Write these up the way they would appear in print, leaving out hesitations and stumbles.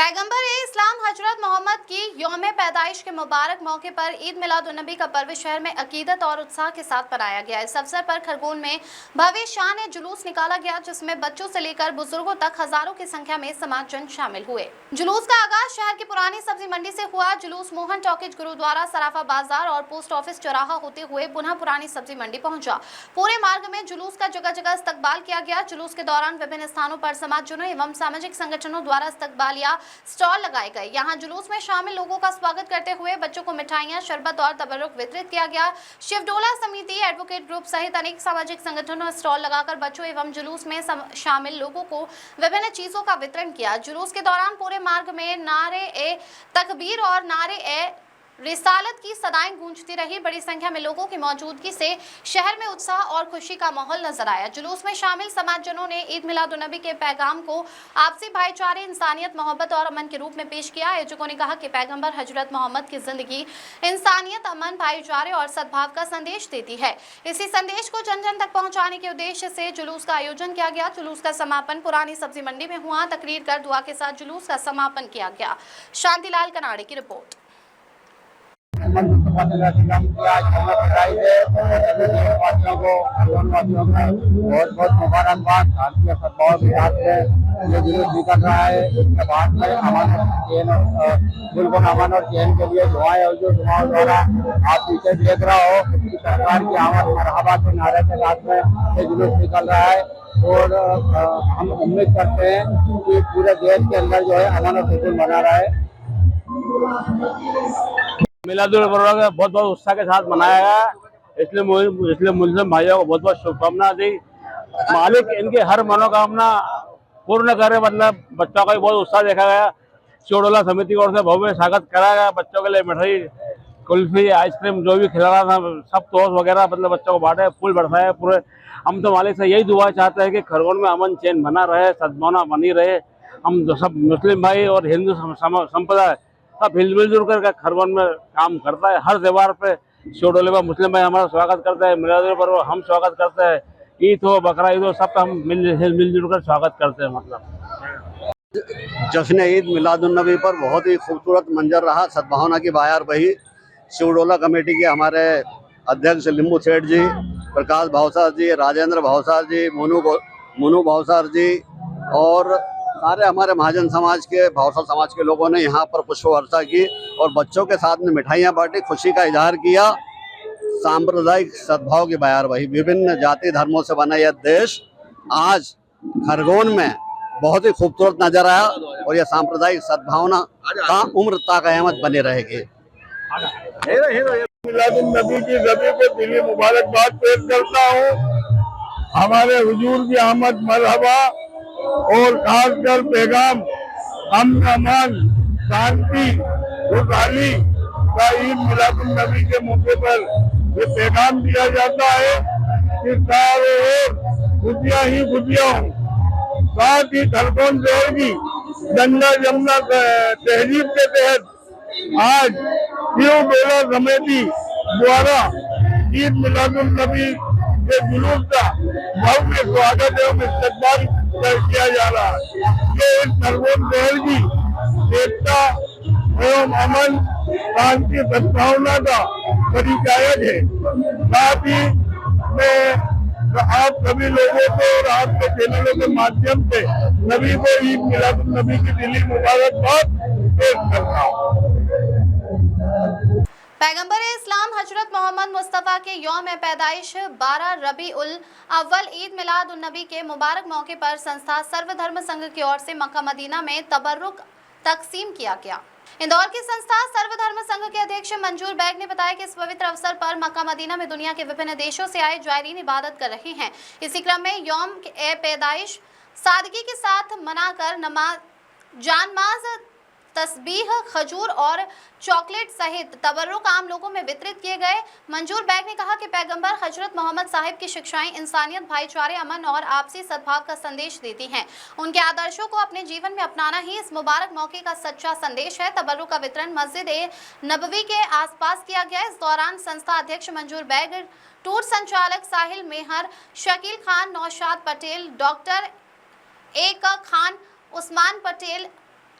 पैगंबर इस्लाम हजरत मोहम्मद की यौम पैदाइश के मुबारक मौके पर ईद मिलादुन्नबी का पर्व शहर में अकीदत और उत्साह के साथ मनाया गया। इस अवसर पर खरगोन में भव्य शान जुलूस निकाला गया, जिसमें बच्चों से लेकर बुजुर्गों तक हजारों की संख्या में समाजजन शामिल हुए। जुलूस का आगाज शहर की पुरानी सब्जी मंडी से हुआ। जुलूस मोहन टॉकीज, गुरुद्वारा, सराफा बाजार और पोस्ट ऑफिस चौराहा होते हुए पुनः पुरानी सब्जी मंडी पहुंचा। पूरे मार्ग में जुलूस का जगह जगह इस्तकबाल किया गया। जुलूस के दौरान विभिन्न स्थानों पर समाजजनों एवं सामाजिक संगठनों द्वारा इस्तकबालिया स्टॉल लगाए गए। यहाँ जुलूस में शामिल लोगों का स्वागत करते हुए बच्चों को मिठाइयाँ, शरबत और तबर्रुक वितरित किया गया। शिवडोला समिति, एडवोकेट ग्रुप सहित अनेक सामाजिक संगठनों स्टॉल लगाकर बच्चों एवं जुलूस में शामिल लोगों को विभिन्न चीजों का वितरण किया। जुलूस के दौरान पूरे मार्ग में नारे ए तकबीर और नारे ए रिसालत की सदाएं गूंजती रही। बड़ी संख्या में लोगों की मौजूदगी से शहर में उत्साह और खुशी का माहौल नजर आया। जुलूस में शामिल समाजजनों ने ईद मिलादुन्नबी के पैगाम को आपसी भाईचारे, इंसानियत, मोहब्बत और अमन के रूप में पेश किया। आयोजकों ने कहा कि पैगंबर हजरत मोहम्मद की जिंदगी इंसानियत, अमन, भाईचारे और सद्भाव का संदेश देती है। इसी संदेश को जन जन तक पहुंचाने के उद्देश्य से जुलूस का आयोजन किया गया। जुलूस का समापन पुरानी सब्जी मंडी में हुआ। तकरीर कर दुआ के साथ जुलूस का समापन किया गया। शांतिलाल कनाड़े की रिपोर्ट। बहुत बहुत मुबारकबाद। भारतीय सद्भाव के साथ में ये जुलूस निकल रहा है। इसके बाद में बिल्कुल अमन और चैन के लिए दुआएं और जो दुआओं द्वारा आप पीछे देख रहा हो, इसकी सरकार की आमद मरहबा के नारे के साथ में ये जुलूस निकल रहा है। और हम उम्मीद करते हैं कि पूरे देश के अंदर जो है अमन और सुकून बना रहा है। मिलादुन्नबी बहुत बहुत उत्साह के साथ मनाया गया। इसलिए मुस्लिम भाइयों को बहुत बहुत शुभकामना दी। मालिक इनकी हर मनोकामना पूर्ण करे। मतलब बच्चों का भी बहुत उत्साह देखा गया। शिवडोला समिति की ओर से भव्य स्वागत करा गया। बच्चों के लिए मिठाई, कुल्फी, आइसक्रीम जो भी खिलाना था सब तोश वगैरह मतलब बच्चों को बांटे, फूल बरसाए पूरे। हम तो मालिक से यही दुआ चाहते हैं कि खरगोन में अमन चैन बना रहे, सद्भावना बनी रहे। हम सब मुस्लिम भाई और हिंदू संप्रदाय सब मिलजुल कर खरगोन में काम करता है। हर त्योहार पे शिवडोले में मुस्लिम भाई हमारा स्वागत करते हैं, मिलादुन्नबी पर्व हम स्वागत करते हैं, ईद हो, बकरा ईद हो, सब हम मिलजुल कर स्वागत करते हैं। मतलब जश्न ईद मिलादुन्नबी पर बहुत ही खूबसूरत मंजर रहा। सद्भावना की बाहर बही। शिवडोला कमेटी के हमारे अध्यक्ष लिंबू सेठ जी, प्रकाश भावसार जी, राजेंद्र भावसार जी, मुनू भावसार जी और सारे हमारे महाजन समाज के, भावसार समाज के लोगों ने यहाँ पर पुष्प वर्षा की और बच्चों के साथ में मिठाइयाँ बांटी, खुशी का इजहार किया। सांप्रदायिक सद्भाव की बयार वही। विभिन्न जाति धर्मों से बना यह देश आज खरगोन में बहुत ही खूबसूरत नजर आया और यह सांप्रदायिक सद्भावना का उम्र ता कयामत बनी रहेगी। मिलादुन्नबी की सभी को दिली मुबारकबाद पेश करता हूँ। हमारे हुजूर की आमद मरहबा और खासकर पैगाम अमन, अमान, शांति, खुशहाली का ईद मिलादुन्नबी के मौके पर ये पैगाम दिया जाता है कि सारे ओर खुशियाँ ही खुशियाँ हों। साथ ही खरगोन शहर की गंगा जमुना तहजीब के तहत आज शिवडोला समिति द्वारा ईद मिलादुन्नबी के जुलूस का भव्य स्वागत एवं इस्तकबाल किया जा रहा है। ये इस खरगोन शहर की एकता एवं अमन, शांति, सद्भावना का परिचायक है। साथ ही मैं आप सभी लोगों को और आपके चैनलों के माध्यम से सभी को ईद मिलादुन्नबी की दिली मुबारकबाद पेश करता हूँ। पैगंबर इस्लाम हजरत मोहम्मद मुस्तफ़ा के यौम पैदाइश 12 रबी उल अव्वल ईद मिलादुन्नबी के मुबारक मौके पर संस्था सर्वधर्म संघ की ओर से मक्का मदीना में तबर्रुक तकसीम किया गया। इंदौर की संस्था सर्वधर्म संघ के अध्यक्ष मंजूर बैग ने बताया कि इस पवित्र अवसर पर मक्का मदीना में दुनिया के विभिन्न देशों से आए जायरीन इबादत कर रहे हैं। इसी क्रम में यौम पैदाइश सादगी के साथ मनाकर नमाज, जानमाज, तस्बीह, खजूर और चॉकलेट सहित तबर्रुक आम लोगों में वितरित किए गए। मंजूर बैग ने कहा कि पैगंबर हजरत मोहम्मद साहिब की शिक्षाएं इंसानियत, भाईचारे, अमन और आपसी सद्भाव का संदेश देती हैं। उनके आदर्शों को अपने जीवन में अपनाना ही इस मुबारक मौके का सच्चा संदेश है। तबर्रुक का वितरण मस्जिद ए नबवी के आसपास किया गया। इस दौरान संस्था अध्यक्ष मंजूर बैग, टूर संचालक साहिल मेहर, शकील खान, नौशाद पटेल, डॉक्टर ए का खान, उस्मान पटेल,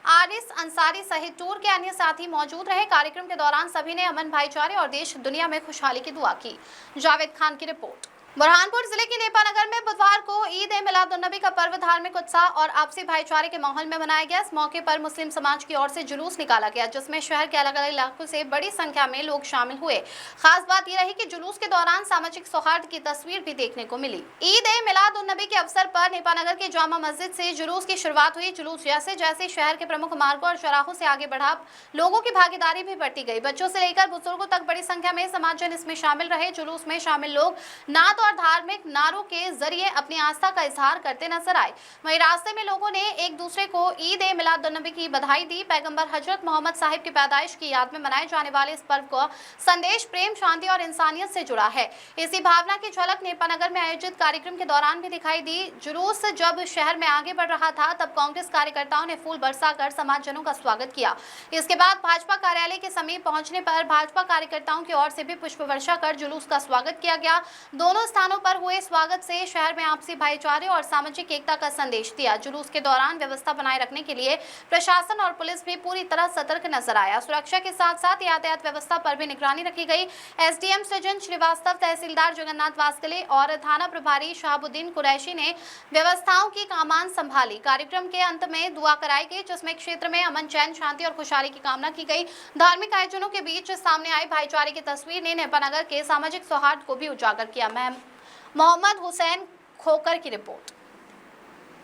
आरिस अंसारी सहित टूर के अन्य साथी मौजूद रहे। कार्यक्रम के दौरान सभी ने अमन, भाईचारे और देश दुनिया में खुशहाली की दुआ की। जावेद खान की रिपोर्ट। बुरहानपुर जिले के नेपानगर में बुधवार को ईद ए मिलादुन्नबी का पर्व धार्मिक उत्साह और आपसी भाईचारे के माहौल में मनाया गया। इस मौके पर मुस्लिम समाज की ओर से जुलूस निकाला गया, जिसमें शहर के अलग अलग इलाकों से बड़ी संख्या में लोग शामिल हुए। खास बात यह रही कि जुलूस के दौरान सामाजिक सौहार्द की तस्वीर भी देखने को मिली। ईद ए मिलादुन्नबी के अवसर पर नेपानगर के जामा मस्जिद से जुलूस की शुरुआत हुई। जुलूस जैसे जैसे शहर के प्रमुख मार्गों और चौराहों से आगे बढ़ा, लोगों की भागीदारी भी बढ़ती गई। बच्चों से लेकर बुजुर्गों तक बड़ी संख्या में समाजजन इसमें शामिल रहे। जुलूस में शामिल लोग नात और धार्मिक नारों के जरिए अपनी आस्था का इजहार करते नजर आए। वहीं रास्ते में लोगों ने एक दूसरे को ईद ए मिलादुन्नबी की बधाई दी। पैगंबर हजरत मोहम्मद साहिब की पैदाइश की याद में मनाए जाने वाले इस पर्व का संदेश प्रेम, शांति और इंसानियत से जुड़ा है। इसी भावना की झलक नेपानगर में आयोजित कार्यक्रम के दौरान भी दिखाई दी। जुलूस जब शहर में आगे बढ़ रहा था, तब कांग्रेस कार्यकर्ताओं ने फूल बरसाकर समाजजनों का स्वागत किया। इसके बाद भाजपा कार्यालय के समीप पहुंचने पर भाजपा कार्यकर्ताओं की ओर से भी पुष्प वर्षा कर जुलूस का स्वागत किया गया। दोनों स्थानों पर हुए स्वागत से शहर में आपसी भाईचारे और सामाजिक एकता का संदेश दिया। जुलूस के दौरान व्यवस्था बनाए रखने के लिए प्रशासन और पुलिस भी पूरी तरह सतर्क नजर आया। सुरक्षा के साथ साथ यातायात व्यवस्था पर भी निगरानी रखी गई। एसडीएम सृजन श्रीवास्तव, तहसीलदार जगन्नाथ वास्कले और थाना प्रभारी शहाबुद्दीन कुरैशी ने व्यवस्थाओं की कमान संभाली। कार्यक्रम के अंत में दुआ कराई गई, जिसमें क्षेत्र में अमन, चैन, शांति और खुशहाली की कामना की गई। धार्मिक आयोजनों के बीच सामने आई भाईचारे की तस्वीर ने नेपानगर के सामाजिक सौहार्द को भी उजागर किया। मोहम्मद हुसैन खोकर की रिपोर्ट।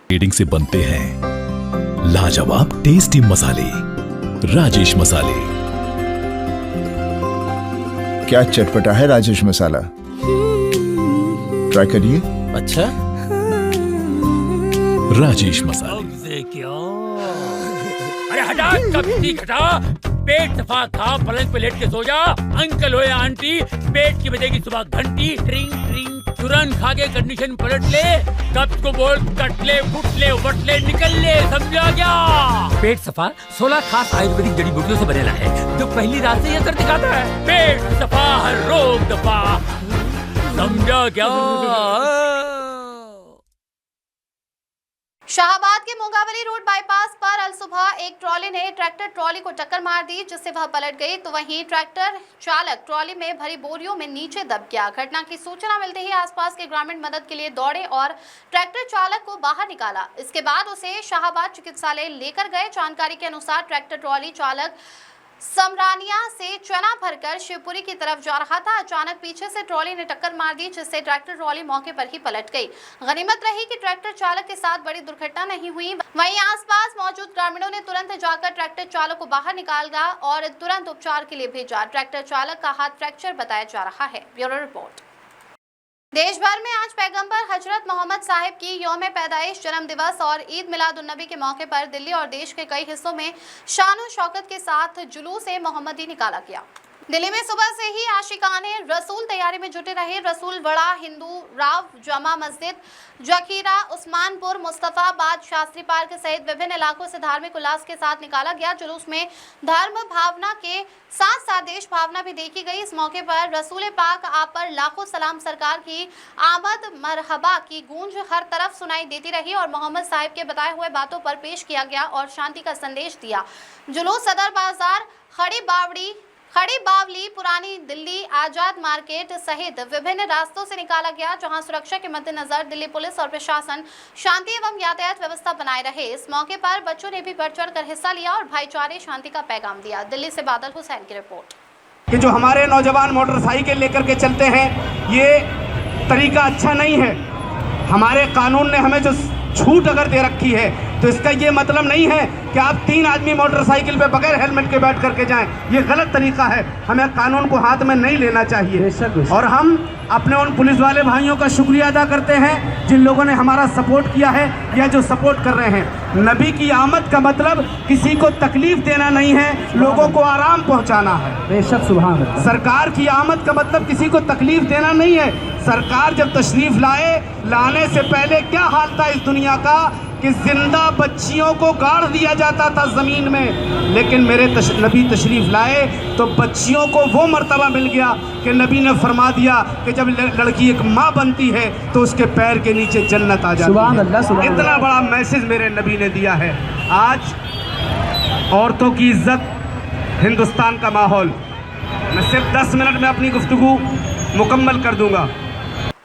ट्रेडिंग से बनते हैं लाजवाब टेस्टी मसाले, राजेश मसाले। क्या चटपटा है राजेश मसाला, ट्राई करिए। अच्छा, राजेश मसाले। अरे हटा, कभी हटा। पेट सफा खा, पलंग पे लेट के सो जा। अंकल हो या आंटी, पेट की बजेगी सुबह घंटी। ट्रिंग ट्रिंग, तुरंत खा के कंडीशन पलट ले। कब को बोल, कट ले, फुट ले, उबट ले, निकल ले, समझा क्या? पेट सफा 16 खास आयुर्वेदिक जड़ी बूटियों से बनेला है, जो पहली रात से ये असर दिखाता है। पेट सफा, हर रोग दफा, समझा क्या? शाहबाद के मोगावली रोड बाईपास पर अल सुबह एक ट्रॉली ने ट्रैक्टर ट्रॉली को टक्कर मार दी, जिससे वह पलट गई। तो वहीं ट्रैक्टर चालक ट्रॉली में भरी बोरियों में नीचे दब गया। घटना की सूचना मिलते ही आसपास के ग्रामीण मदद के लिए दौड़े और ट्रैक्टर चालक को बाहर निकाला। इसके बाद उसे शाहबाद चिकित्सालय लेकर गए। जानकारी के अनुसार ट्रैक्टर ट्रॉली चालक समरानिया से चना भरकर शिवपुरी की तरफ जा रहा था। अचानक पीछे से ट्रॉली ने टक्कर मार दी, जिससे ट्रैक्टर ट्रॉली मौके पर ही पलट गई। गनीमत रही कि ट्रैक्टर चालक के साथ बड़ी दुर्घटना नहीं हुई। वहीं आसपास मौजूद ग्रामीणों ने तुरंत जाकर ट्रैक्टर चालक को बाहर निकाला और तुरंत उपचार के लिए भेजा। ट्रैक्टर चालक का हाथ फ्रैक्चर बताया जा रहा है। Bureau report. देश भर में आज पैगंबर हजरत मोहम्मद साहिब की यौम पैदाइश, जन्म दिवस और ईद मिलादुन्नबी के मौके पर दिल्ली और देश के कई हिस्सों में शान और शौकत के साथ जुलूस ए मोहम्मदी निकाला गया। दिल्ली में सुबह से ही आशिकाने रसूल तैयारी में जुटे रहे। रसूल वड़ा, हिंदू राव, जामा मस्जिद, जखीरा, उस्मानपुर, मुस्तफाबाद, शास्त्री पार्क सहित विभिन्न इलाकों से धार्मिक उल्लास के साथ निकाला गया। जुलूस में धर्म भावना के साथ साथ देश भावना भी देखी गई। इस मौके पर रसूल पाक आप पर लाखों सलाम सरकार की आमद मरहबा की गूंज हर तरफ सुनाई देती रही और मोहम्मद साहिब के बताए हुए बातों पर पेश किया गया और शांति का संदेश दिया। जुलूस सदर बाजार, खड़ी बावली, पुरानी दिल्ली, आजाद मार्केट सहित विभिन्न रास्तों से निकाला गया, जहां सुरक्षा के मद्देनजर दिल्ली पुलिस और प्रशासन शांति एवं यातायात व्यवस्था बनाए रहे। इस मौके पर बच्चों ने भी बढ़ चढ़ कर हिस्सा लिया और भाईचारे, शांति का पैगाम दिया। दिल्ली से बादल हुसैन की रिपोर्ट। कि जो हमारे नौजवान मोटरसाइकिल लेकर के चलते हैं, ये तरीका अच्छा नहीं है। हमारे कानून ने हमें जो छूट अगर दे रखी है, तो इसका ये मतलब नहीं है कि आप 3 आदमी मोटरसाइकिल पे बगैर हेलमेट के बैठ करके जाएं। ये गलत तरीका है। हमें कानून को हाथ में नहीं लेना चाहिए। और हम अपने उन पुलिस वाले भाइयों का शुक्रिया अदा करते हैं जिन लोगों ने हमारा सपोर्ट किया है या जो सपोर्ट कर रहे हैं। नबी की आमद का मतलब किसी को तकलीफ देना नहीं है, लोगों को आराम पहुंचाना है। बेशक सुभान अल्लाह। सरकार की आमद का मतलब किसी को तकलीफ देना नहीं है। सरकार जब तशरीफ लाने से पहले क्या हाल था इस दुनिया का कि जिंदा बच्चियों को गाड़ दिया जाता था ज़मीन में, लेकिन मेरे नबी तशरीफ़ लाए तो बच्चियों को वो मर्तबा मिल गया कि नबी ने फरमा दिया कि जब लड़की एक माँ बनती है तो उसके पैर के नीचे जन्नत आ जाती है। इतना बड़ा मैसेज मेरे नबी ने दिया है। आज औरतों की इज्जत, हिंदुस्तान का माहौल। मैं सिर्फ 10 मिनट में अपनी गुफ्तगू मुकम्मल कर दूंगा।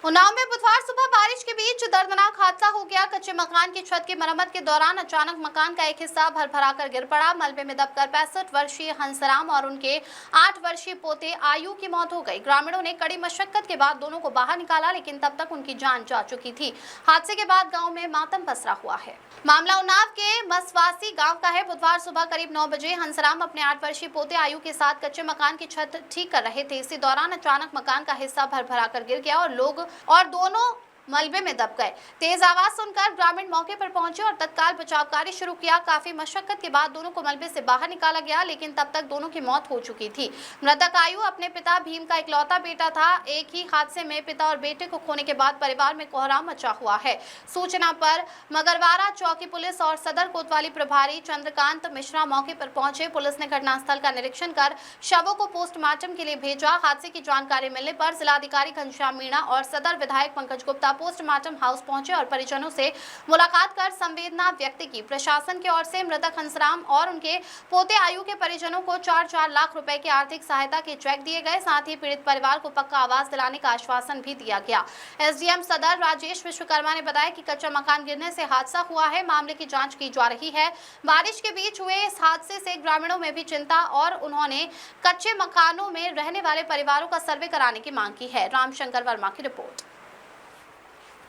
उन्नाव में बुधवार सुबह बारिश के बीच दर्दनाक हादसा हो गया। कच्चे मकान की छत की मरम्मत के दौरान अचानक मकान का एक हिस्सा भरभरा कर गिर पड़ा। मलबे में दबकर 65 वर्षीय हंसराम और उनके 8 वर्षीय पोते आयु की मौत हो गई। ग्रामीणों ने कड़ी मशक्कत के बाद दोनों को बाहर निकाला, लेकिन तब तक उनकी जान जा चुकी थी। हादसे के बाद गांव में मातम पसरा हुआ है। मामला उन्नाव के मसवासी गांव का है। बुधवार सुबह करीब 9 बजे हंसराम अपने 8 वर्षीय पोते आयु के साथ कच्चे मकान की छत ठीक कर रहे थे। इसी दौरान अचानक मकान का हिस्सा भरभरा कर गिर गया और दोनों मलबे में दब गए। तेज आवाज सुनकर ग्रामीण मौके पर पहुंचे और तत्काल बचाव कार्य शुरू किया। काफी मशक्कत के बाद दोनों को मलबे से बाहर निकाला गया, लेकिन तब तक दोनों की मौत हो चुकी थी। मृतक आयु अपने पिता भीम का इकलौता बेटा था। एक ही हादसे में पिता और बेटे को खोने के बाद परिवार में कोहराम मचा हुआ है। सूचना पर मगरवाड़ा चौकी पुलिस और सदर कोतवाली प्रभारी चंद्रकांत मिश्रा मौके पर पहुंचे। पुलिस ने घटनास्थल का निरीक्षण कर शवों को पोस्टमार्टम के लिए भेजा। हादसे की जानकारी मिलने पर जिलाधिकारी घनश्याम मीणा और सदर विधायक पंकज गुप्ता पोस्टमार्टम हाउस पहुंचे और परिजनों से मुलाकात कर संवेदना व्यक्त की। प्रशासन की ओर से मृतक हंसराम और उनके पोते आयु के परिजनों को 4-4 लाख रुपए की आर्थिक सहायता के चेक दिए गए। साथ ही पीड़ित परिवार को पक्का आवास दिलाने का आश्वासन भी दिया गया। एसडीएम सदर राजेश विश्वकर्मा ने बताया कि कच्चा मकान गिरने से हादसा हुआ है। मामले की जांच की जा रही है। बारिश के बीच हुए इस हादसे से ग्रामीणों में भी चिंता और उन्होंने कच्चे मकानों में रहने वाले परिवारों का सर्वे कराने की मांग की है। रामशंकर वर्मा की रिपोर्ट।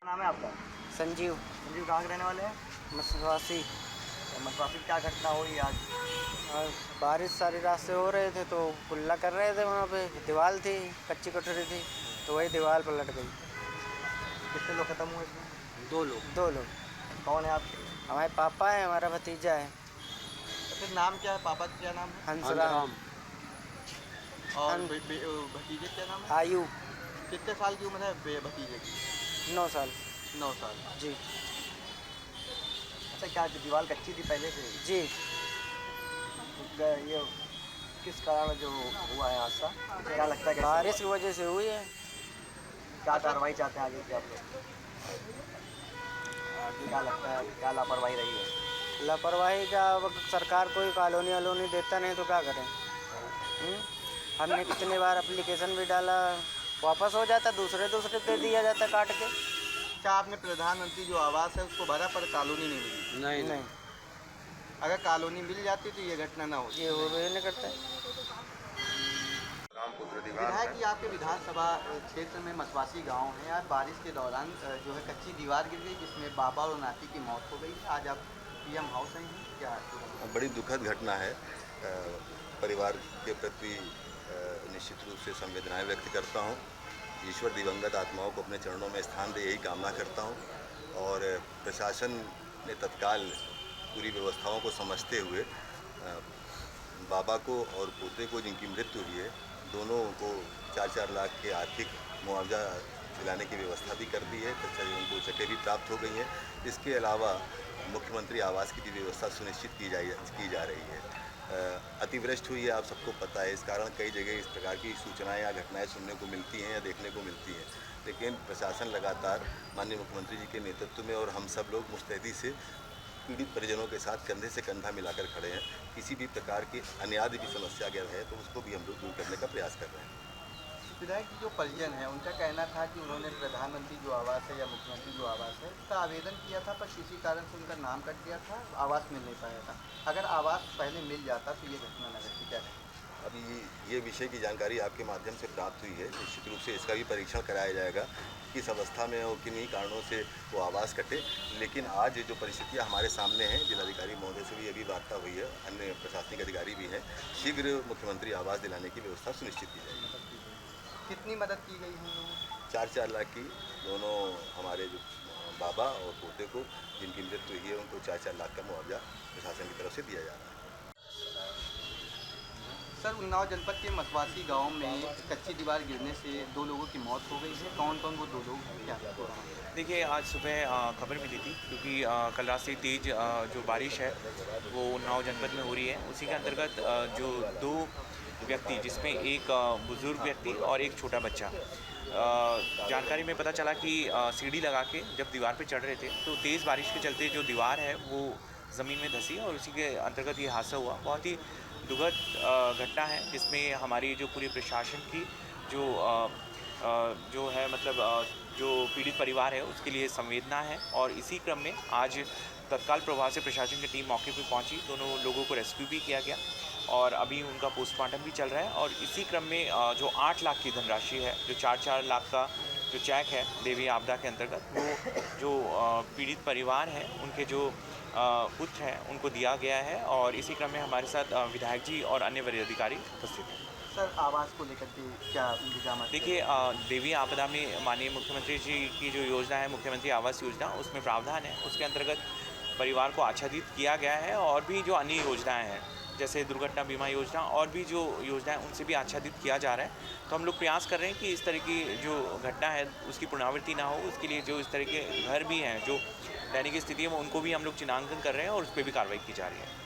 नाम है आपका? संजीव। संजीव कहाँ के रहने वाले हैं? मसवासी। मसवासी क्या घटना हुई आज? और बारिश सारी रात से हो रहे थे तो कुल्ला कर रहे थे। वहाँ पे दीवार थी, कच्ची कटोरी थी, तो वही दीवार पलट गई। कितने लोग खत्म हुए इसमें? 2 लोग। कौन है आपके? हमारे पापा है, हमारा भतीजा है। तो फिर नाम क्या है? पापा का क्या नाम है? हंसराम। और भतीजे क्या नाम है? आयु। कितने साल की उम्र है भतीजे की? 9 साल। 9 साल जी। अच्छा, क्या दीवार कच्ची थी पहले से? जी। ये किस कारण जो हुआ है हादसा, क्या लगता है? बारिश की वजह से हुई है। क्या कार्रवाई चाहते हैं आगे की आप लोग? क्या लगता है, क्या लापरवाही रही है? लापरवाही का सरकार कोई कॉलोनी वालोनी देता नहीं तो क्या करें? हमने कितनी बार एप्लीकेशन भी डाला, वापस हो जाता, दूसरे दे दिया जाता काट के। क्या आपने प्रधानमंत्री जो आवास है उसको भरा पर कॉलोनी नहीं मिली? नहीं। अगर कॉलोनी मिल जाती तो ये घटना ना होती। ये हो नहीं करता है। विधायक जी, आपके विधानसभा क्षेत्र में मसवासी गांव है। आज बारिश के दौरान जो है कच्ची दीवार गिर गई जिसमें बाबा और नाती की मौत हो गई। आज आप पीएम हाउस आई हैं, क्या? बड़ी दुखद घटना है। परिवार के प्रति निश्चित रूप से संवेदनाएं व्यक्त करता हूं। ईश्वर दिवंगत आत्माओं को अपने चरणों में स्थान दे, यही कामना करता हूं। और प्रशासन ने तत्काल पूरी व्यवस्थाओं को समझते हुए बाबा को और पोते को जिनकी मृत्यु हुई है, दोनों को 4-4 लाख के आर्थिक मुआवजा दिलाने की व्यवस्था भी कर दी है। उनको चेकें भी प्राप्त हो गई हैं। इसके अलावा मुख्यमंत्री आवास की भी व्यवस्था सुनिश्चित की जा रही है। अतिवृष्टि हुई है, आप सबको पता है। इस कारण कई जगह इस प्रकार की सूचनाएं या घटनाएं सुनने को मिलती हैं या देखने को मिलती हैं, लेकिन प्रशासन लगातार माननीय मुख्यमंत्री जी के नेतृत्व में और हम सब लोग मुस्तैदी से पीड़ित परिजनों के साथ कंधे से कंधा मिलाकर खड़े हैं। किसी भी प्रकार की अन्याय भी समस्या अगर है तो उसको भी हम लोग दूर करने का प्रयास कर रहे हैं। विधायक जी, जो परिजन है उनका कहना था कि उन्होंने प्रधानमंत्री जो आवास है या मुख्यमंत्री जो आवास है उसका आवेदन किया था, पर किसी कारण से उनका नाम कट गया था, आवास मिल नहीं पाया था। अगर आवास पहले मिल जाता तो ये घटना न घटती। क्या है? अभी ये विषय की जानकारी आपके माध्यम से प्राप्त हुई है। निश्चित रूप से इसका भी परीक्षण कराया जाएगा, किस अवस्था में और किन्हीं कारणों से वो आवास कटे। लेकिन आज जो परिस्थितियाँ हमारे सामने हैं, जिलाधिकारी महोदय से भी अभी वार्ता हुई है, अन्य प्रशासनिक अधिकारी भी हैं, शीघ्र मुख्यमंत्री आवास दिलाने की व्यवस्था सुनिश्चित की जाएगी। कितनी मदद की गई है? 4-4 लाख की दोनों हमारे जो बाबा और पोते को जिनकी मृत्यु हुई है उनको 4-4 लाख का मुआवजा प्रशासन की तरफ से दिया जा रहा है। सर, उन्नाव जनपद के मसवासी गांव में कच्ची दीवार गिरने से 2 लोगों की मौत हो गई है। कौन कौन वो 2 लोग हैं, क्या? देखिए, आज सुबह खबर मिली थी क्योंकि कल रात से तेज़ जो बारिश है वो उन्नाव जनपद में हो रही है। उसी के अंतर्गत जो 2 व्यक्ति, जिसमें एक बुज़ुर्ग व्यक्ति और एक छोटा बच्चा, जानकारी में पता चला कि सीढ़ी लगा के जब दीवार पे चढ़ रहे थे तो तेज़ बारिश के चलते जो दीवार है वो ज़मीन में धंसी और उसी के अंतर्गत ये हादसा हुआ। बहुत ही दुखद घटना है जिसमें हमारी जो पूरी प्रशासन की जो है मतलब जो पीड़ित परिवार है उसके लिए संवेदना है। और इसी क्रम में आज तत्काल प्रभाव से प्रशासन की टीम मौके पर पहुंची, दोनों लोगों को रेस्क्यू भी किया गया और अभी उनका पोस्टमार्टम भी चल रहा है। और इसी क्रम में जो 8 लाख की धनराशि है, जो 4-4 लाख का जो चेक है देवी आपदा के अंतर्गत, वो जो पीड़ित परिवार हैं उनके जो पुत्र हैं उनको दिया गया है। और इसी क्रम में हमारे साथ विधायक जी और अन्य वरीय अधिकारी उपस्थित हैं। सर, आवास को लेकर के क्या इंतजाम? देखिए, देवी आपदा में माननीय मुख्यमंत्री जी की जो योजना है मुख्यमंत्री आवास योजना, उसमें प्रावधान है, उसके अंतर्गत परिवार को आच्छादित किया गया है। और भी जो अन्य योजनाएं हैं जैसे दुर्घटना बीमा योजना और भी जो योजनाएं उनसे भी आच्छादित किया जा रहा है। तो हम लोग प्रयास कर रहे हैं कि इस तरह की जो घटना है उसकी पुनरावृत्ति ना हो। उसके लिए जो इस तरह के घर भी हैं जो दैनिक स्थिति है उनको भी हम लोग चिन्हांकन कर रहे हैं और उस पर भी कार्रवाई की जा रही है।